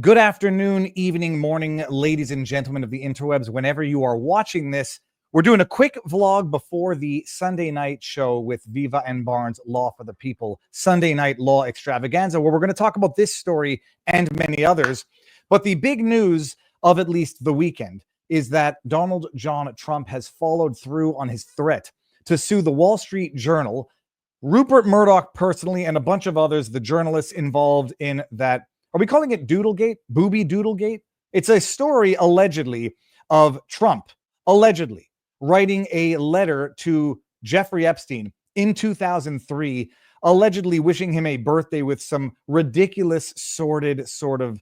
Good afternoon, evening, morning, ladies and gentlemen of the interwebs. Whenever you are watching this, we're doing a quick vlog before the Sunday night show with Viva and Barnes Law for the People, Sunday Night Law Extravaganza, where we're going to talk about this story and many others. But the big news of at least the weekend is that Donald John Trump has followed through on his threat to sue the Wall Street Journal, Rupert Murdoch personally, and a bunch of others, the journalists involved in that. Are we calling it Doodlegate? Booby Doodlegate? It's a story, allegedly, of Trump, allegedly, writing a letter to Jeffrey Epstein in 2003, allegedly wishing him a birthday with some ridiculous, sordid sort of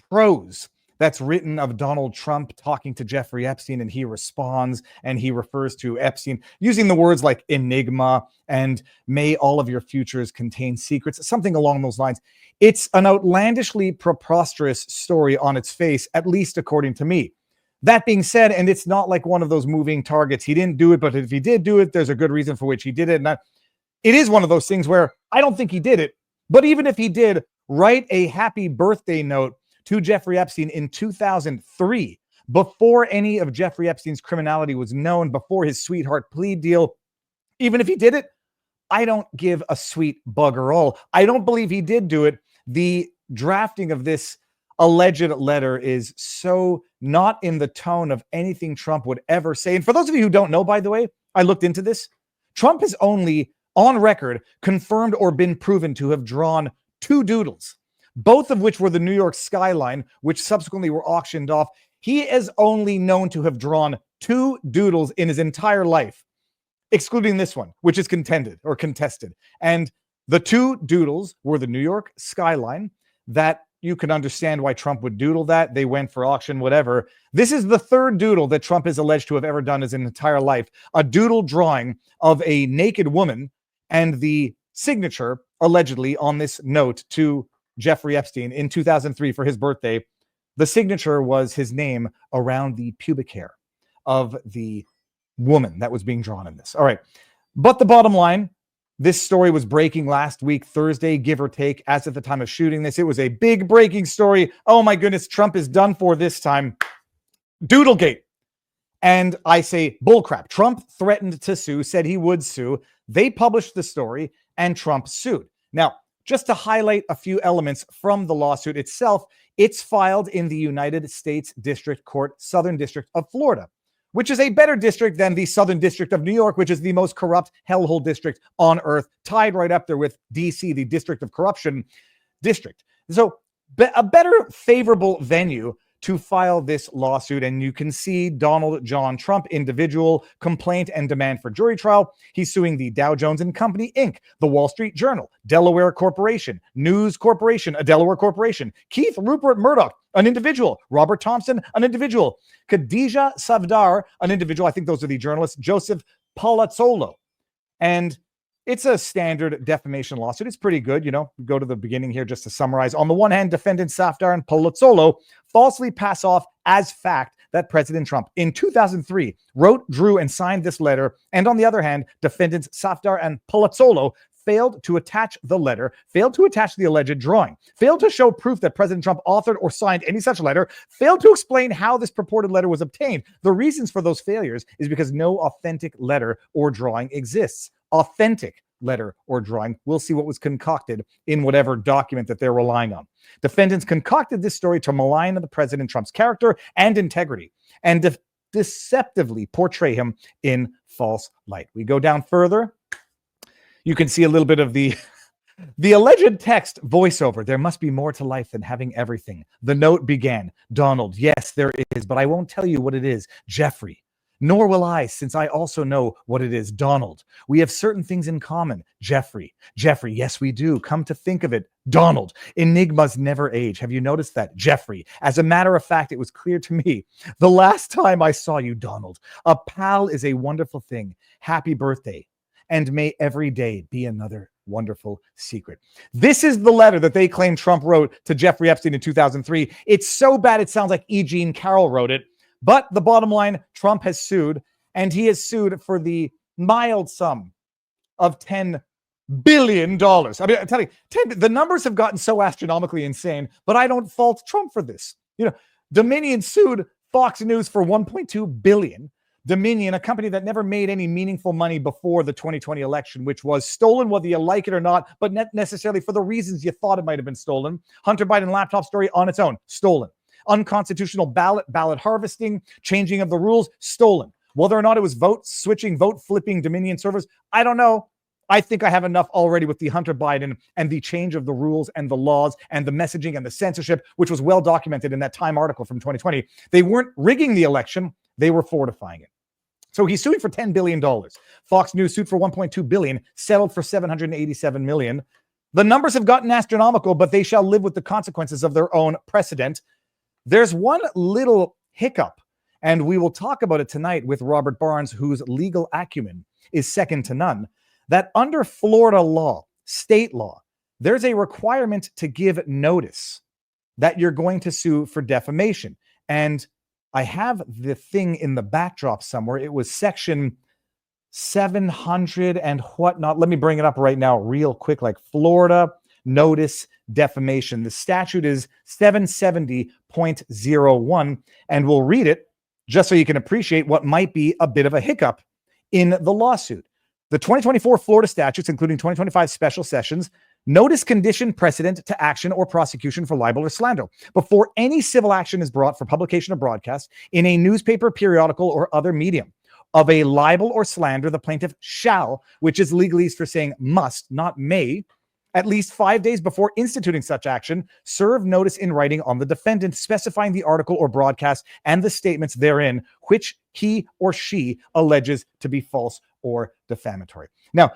prose that's written of Donald Trump talking to Jeffrey Epstein, and he responds, and he refers to Epstein using the words like enigma and may all of your futures contain secrets, something along those lines. It's an outlandishly preposterous story on its face, at least according to me. That being said, and it's not like one of those moving targets. He didn't do it, but if he did do it, there's a good reason for which he did it. And it is one of those things where I don't think he did it, but even if he did, write a happy birthday note to Jeffrey Epstein in 2003, before any of Jeffrey Epstein's criminality was known, before his sweetheart plea deal. Even if he did it, I don't give a sweet bugger all. I don't believe he did do it. The drafting of this alleged letter is so not in the tone of anything Trump would ever say. And for those of you who don't know, by the way, I looked into this. Trump has only, on record, confirmed or been proven to have drawn 2 doodles, both of which were the New York skyline, which subsequently were auctioned off. He is only known to have drawn 2 doodles in his entire life, excluding this one, which is contested. And the 2 doodles were the New York skyline. That you can understand why Trump would doodle that. They went for auction, whatever. This is the 3rd doodle that Trump is alleged to have ever done his entire life. A doodle drawing of a naked woman and the signature, allegedly, on this note to Jeffrey Epstein in 2003 for his birthday. The signature was his name around the pubic hair of the woman that was being drawn in this. All right. But the bottom line, this story was breaking last week, Thursday, give or take, as at the time of shooting this. It was a big breaking story. Oh my goodness, Trump is done for this time. Doodlegate. And I say bullcrap. Trump threatened to sue, said he would sue. They published the story and Trump sued. Now, just to highlight a few elements from the lawsuit itself, it's filed in the United States District Court, Southern District of Florida, which is a better district than the Southern District of New York, which is the most corrupt hellhole district on earth, tied right up there with DC, the District of Corruption district. So a better favorable venue to file this lawsuit, and you can see Donald John Trump, individual, complaint and demand for jury trial. He's suing the Dow Jones and Company, Inc., the Wall Street Journal, Delaware Corporation, News Corporation, a Delaware corporation, Keith Rupert Murdoch, an individual, Robert Thompson, an individual, Khadija Safdar, an individual, I think those are the journalists, Joseph Palazzolo. And it's a standard defamation lawsuit. It's pretty good. You know, go to the beginning here just to summarize. On the one hand, defendants Safdar and Palazzolo falsely pass off as fact that President Trump in 2003 wrote, drew, and signed this letter. And on the other hand, defendants Safdar and Palazzolo failed to attach the letter, failed to attach the alleged drawing, failed to show proof that President Trump authored or signed any such letter, failed to explain how this purported letter was obtained. The reasons for those failures is because no authentic letter or drawing exists. Authentic letter or drawing. We'll see what was concocted in whatever document that they're relying on. Defendants concocted this story to malign the President Trump's character and integrity and deceptively portray him in false light. We go down further. You can see a little bit of the alleged text voiceover. There must be more to life than having everything. The note began, Donald, yes, there is, but I won't tell you what it is. Jeffrey. Nor will I, since I also know what it is. Donald, we have certain things in common. Jeffrey, yes, we do. Come to think of it. Donald, enigmas never age. Have you noticed that? Jeffrey, as a matter of fact, it was clear to me the last time I saw you, Donald. A pal is a wonderful thing. Happy birthday. And may every day be another wonderful secret. This is the letter that they claim Trump wrote to Jeffrey Epstein in 2003. It's so bad it sounds like E. Jean Carroll wrote it. But the bottom line, Trump has sued, and he has sued for the mild sum of $10 billion. I mean, I'm telling you, the numbers have gotten so astronomically insane, but I don't fault Trump for this. Dominion sued Fox News for $1.2 billion. Dominion, a company that never made any meaningful money before the 2020 election, which was stolen, whether you like it or not, but not necessarily for the reasons you thought it might have been stolen. Hunter Biden laptop story on its own, stolen. Unconstitutional ballot harvesting, changing of the rules, stolen. Whether or not it was vote flipping Dominion servers, I don't know. I think I have enough already with the Hunter Biden and the change of the rules and the laws and the messaging and the censorship, which was well documented in that Time article from 2020. They weren't rigging the election. They were fortifying it. So he's suing for $10 billion. Fox News sued for $1.2 billion, settled for $787 million. The numbers have gotten astronomical, but they shall live with the consequences of their own precedent. There's one little hiccup, and we will talk about it tonight with Robert Barnes, whose legal acumen is second to none, that under Florida law, state law, there's a requirement to give notice that you're going to sue for defamation. And I have the thing in the backdrop somewhere. It was section 700 and whatnot. Let me bring it up right now real quick, like Florida notice defamation. The statute is 770.01, and we'll read it just so you can appreciate what might be a bit of a hiccup in the lawsuit. The 2024 Florida statutes, including 2025 special sessions, notice condition precedent to action or prosecution for libel or slander before any civil action is brought for publication or broadcast in a newspaper, periodical, or other medium of a libel or slander. The plaintiff shall, which is legalese for saying must, not may, at least 5 days before instituting such action, serve notice in writing on the defendant specifying the article or broadcast and the statements therein, which he or she alleges to be false or defamatory. Now,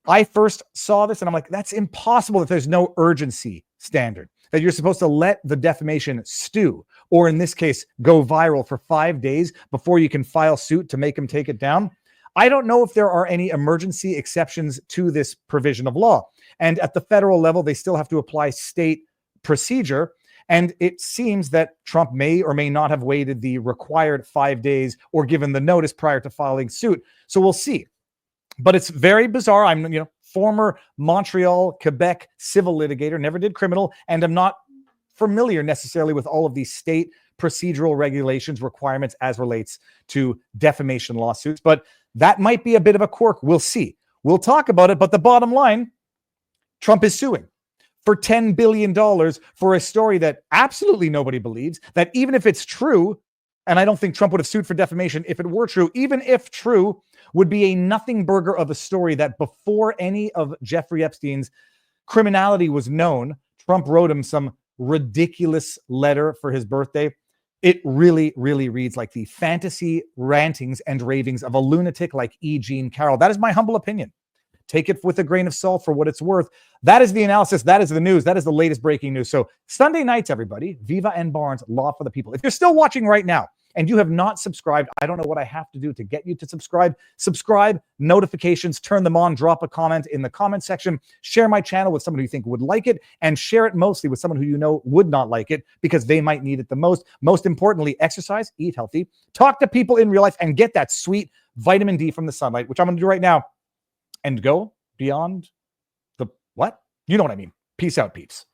I first saw this and I'm like, that's impossible that there's no urgency standard, that you're supposed to let the defamation stew, or in this case, go viral for 5 days before you can file suit to make him take it down. I don't know if there are any emergency exceptions to this provision of law. And at the federal level, they still have to apply state procedure. And it seems that Trump may or may not have waited the required 5 days or given the notice prior to filing suit. So we'll see. But it's very bizarre. I'm, former Montreal, Quebec civil litigator, never did criminal, and I'm not familiar necessarily with all of these state procedural regulations, requirements as relates to defamation lawsuits. But that might be a bit of a quirk. We'll see. We'll talk about it. But the bottom line, Trump is suing for $10 billion for a story that absolutely nobody believes, that even if it's true, and I don't think Trump would have sued for defamation if it were true, even if true, would be a nothing burger of a story that before any of Jeffrey Epstein's criminality was known, Trump wrote him some ridiculous letter for his birthday. It really, really reads like the fantasy rantings and ravings of a lunatic like E. Jean Carroll. That is my humble opinion. Take it with a grain of salt for what it's worth. That is the analysis. That is the news. That is the latest breaking news. So Sunday nights, everybody, Viva and Barnes, Law for the People. If you're still watching right now and you have not subscribed, I don't know what I have to do to get you to subscribe. Subscribe, notifications, turn them on, drop a comment in the comment section, share my channel with someone who you think would like it, and share it mostly with someone who you know would not like it because they might need it the most. Most importantly, exercise, eat healthy, talk to people in real life, and get that sweet vitamin D from the sunlight, which I'm going to do right now. And go beyond the what? You know what I mean. Peace out, peeps.